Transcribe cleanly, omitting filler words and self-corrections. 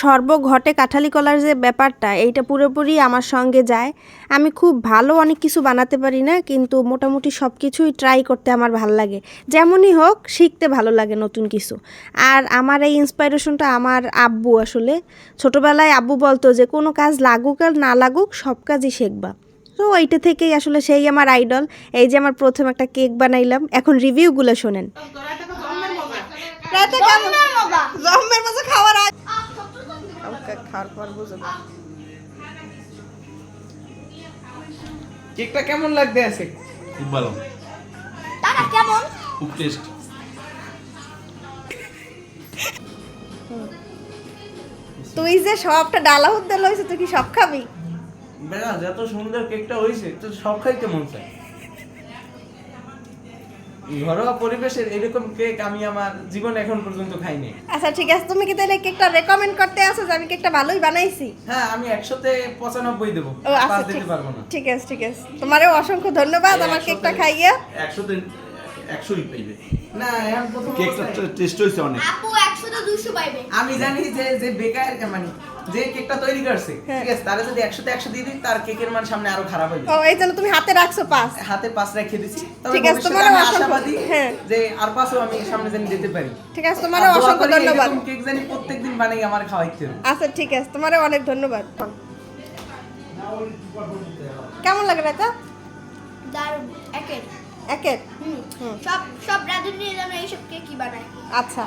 সর্বঘটে কাঁঠালি কলার যে ব্যাপারটা এইটা পুরোপুরি আমার সঙ্গে যায়। আমি খুব ভালো অনেক কিছু বানাতে পারি না, কিন্তু মোটামুটি সব কিছুই ট্রাই করতে আমার ভাল লাগে। যেমনই হোক শিখতে ভালো লাগে নতুন কিছু। আর আমার এই ইন্সপাইরেশনটা আমার আব্বু। আসলে ছোটোবেলায় আব্বু বলতো যে কোনো কাজ লাগুক আর না লাগুক সব কাজই শিখবা। তো এইটা থেকেই আসলে সেই আমার আইডল। এই যে আমার প্রথম একটা কেক বানাইলাম, এখন রিভিউগুলো শোনেন। কেকটা কেমন লাগতে আছে? খুব ভালো, টাকা কেমন? খুব টেস্ট। তুই যে সবটা ডালা হুদ্দা লইছে, তুই কি সব খাবি? বেলা যত সুন্দর কেকটা হয়েছে তো সব খাইতে মন চায়। ঘরোয়া পরিবেশের এরকম কেক আমি আমার জীবনে এখন পর্যন্ত খাইনি। আচ্ছা ঠিক আছে, তুমি কি তাহলে কেকটা রেকমেন্ড করতে আসো যে আমি কেকটা ভালোই বানাইছি? হ্যাঁ, আমি 100-তে 95 দেবো, ও আচ্ছা, 5 দিতে পারবো না। ঠিক আছে ঠিক আছে, তোমারও অসংখ্য ধন্যবাদ আমার কেকটা খাইয়া। 100-তে 100ই পাইবে। না, এখন প্রথম কেকটা অবস্থায় টেস্ট হয়েছে অনেক। আপু 100 তো 200 পাইবে। আমি জানি যে যে বেকার মানে যে কেকটা তৈরি করছে, হ্যাঁ। ঠিক আছে, তারা যদি 100-তে 100 দিয়ে দিই তার কেকের মান সামনে আরো খারাপ হয়ে ও যাবে। এই জন্য তুমি হাতে রাখছো 5। হাতে 5 রেখে দিছি। তবে ঠিক আছে, ভবিষ্যতে তোমারও আমি অসংখ্য- আশাবাদী হ্যাঁ। যে আর 5ও আমি সামনে জানি দিতে পারি। ঠিক আছে, তোমারও আর দোয়া অসংখ্য করি ধন্যবাদ। এরকম কেক জানি প্রত্যেকদিন বানাই আমার খাওয়াইতে হবে। আচ্ছা ঠিক আছে, তোমারও অনেক ধন্যবাদ। কেমন লাগে রাজা? দারুণ একের একের সব সব রাঁধুনি যেন এইসব কেকই বানায়। আচ্ছা।